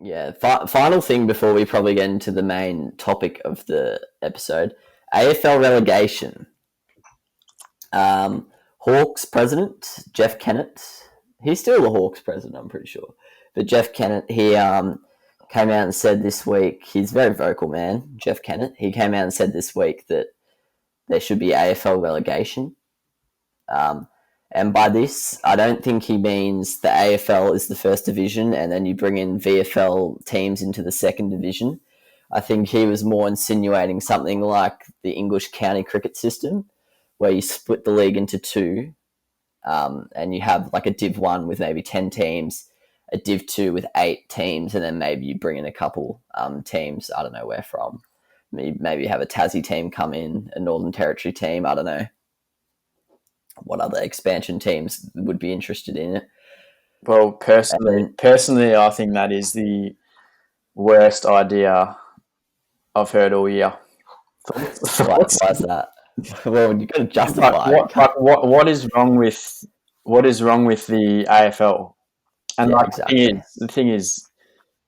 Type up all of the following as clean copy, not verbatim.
Yeah. Final thing before we probably get into the main topic of the episode: AFL relegation. Hawks president Jeff Kennett. He's still the Hawks president, I'm pretty sure. But Jeff Kennett, he came out and said this week. He's a very vocal man, Jeff Kennett. He came out and said this week that there should be AFL relegation. And by this, I don't think he means the AFL is the first division and then you bring in VFL teams into the second division. I think he was more insinuating something like the English county cricket system, where you split the league into two, and you have like a Div 1 with maybe 10 teams, a Div 2 with 8 teams, and then maybe you bring in a couple teams, I don't know where from. Maybe you have a Tassie team come in, a Northern Territory team, I don't know what other expansion teams would be interested in it. Well, personally, I think that is the worst idea I've heard all year. Why is that? Well, you got to justify. What is wrong with the AFL? And Yeah, exactly. The thing is,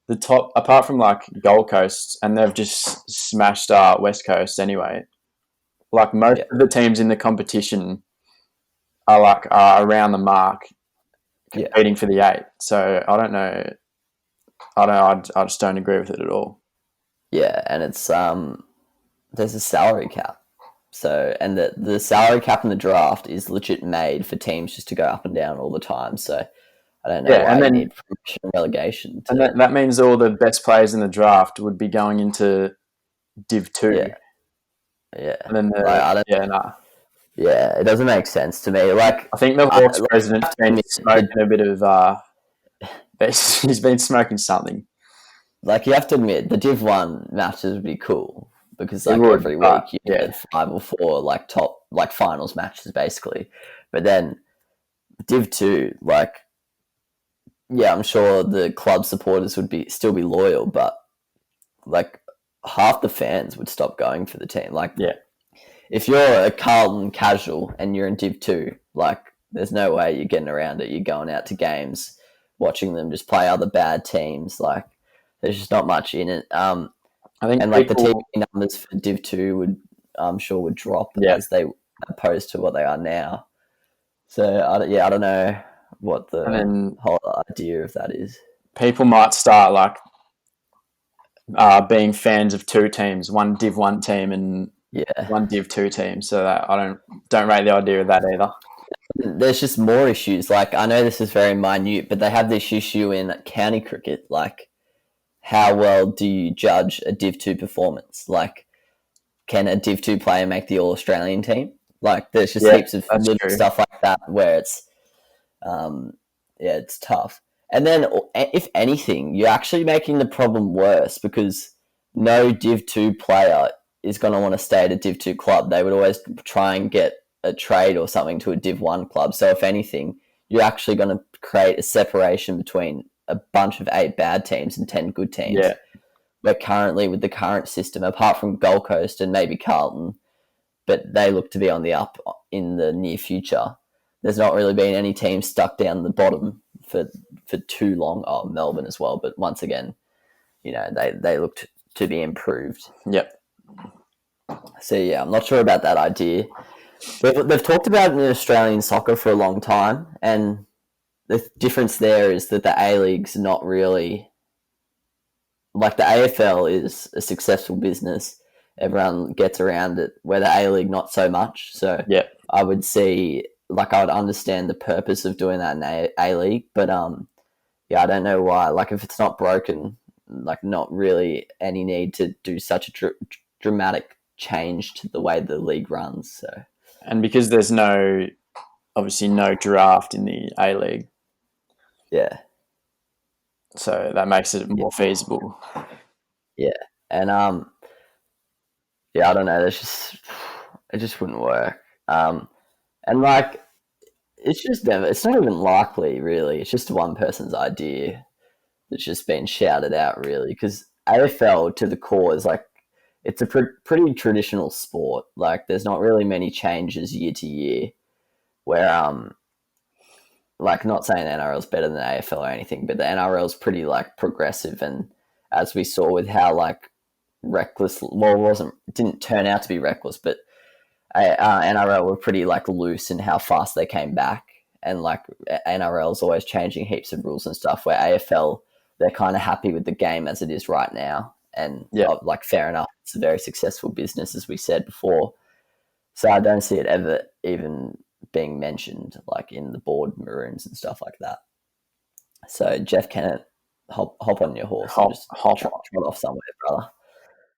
the top, apart from like Gold Coast, and they've just smashed West Coast anyway. Like most of the teams in the competition are around the mark, competing for the 8. So I don't know. I just don't agree with it at all. Yeah, and it's there's a salary cap. So, and the salary cap in the draft is legit made for teams just to go up and down all the time. So I don't know why you need promotion and relegation. And that means all the best players in the draft would be going into Div 2. Yeah. And then Yeah, it doesn't make sense to me. Like, I think the Hawks president's been smoking a bit of he's been smoking something. Like, you have to admit, the Div 1 matches would be cool because every week you get 5 or 4 top finals matches basically. But then Div 2, I'm sure the club supporters would still be loyal, but half the fans would stop going for the team. If you're a Carlton casual and you're in Div 2, there's no way you're getting around it. You're going out to games, watching them just play other bad teams. There's just not much in it. I think the TV numbers for Div 2 would drop as they opposed to what they are now. So I don't know what the whole idea of that is. People might start being fans of 2 teams, one Div 1 team and one Div 2 team. So that I don't rate the idea of that either. There's just more issues. I know this is very minute, but they have this issue in county cricket. How well do you judge a Div 2 performance? Can a Div 2 player make the All-Australian team? There's just heaps of little stuff like that where it's, it's tough. And then, if anything, you're actually making the problem worse because no Div 2 player is going to want to stay at a Div 2 club. They would always try and get a trade or something to a Div 1 club. So, if anything, you're actually going to create a separation between a bunch of 8 bad teams and 10 good teams. Yeah. Where currently, with the current system, apart from Gold Coast and maybe Carlton, but they look to be on the up in the near future, there's not really been any team stuck down the bottom for too long. Oh, Melbourne as well, but once again, they looked to be improved. Yep. So I'm not sure about that idea. They've talked about it in Australian soccer for a long time, and the difference there is that the A-League's not really the AFL is a successful business. Everyone gets around it, where the A-League not so much. So I would see, I would understand the purpose of doing that in A-League, but I don't know why. If it's not broken, not really any need to do such a dramatic change to the way the league runs. So, and because there's obviously no draft in the A-League. Yeah. So that makes it more feasible. Yeah. And I don't know. It just wouldn't work. And it's not even likely, really. It's just one person's idea that's just been shouted out, really. Because AFL to the core is it's a pretty traditional sport. There's not really many changes year to year. Where like not saying NRL is better than AFL or anything, but the NRL is pretty like progressive, and as we saw with how like reckless, well, it didn't turn out to be reckless, but NRL were pretty like loose in how fast they came back, and like NRL is always changing heaps of rules and stuff. Where AFL, they're kind of happy with the game as it is right now, and like fair enough, it's a very successful business as we said before. So I don't see it ever even being mentioned like in the board maroons and stuff like that. So Jeff Kennett, hop on your horse and just trot off somewhere, brother.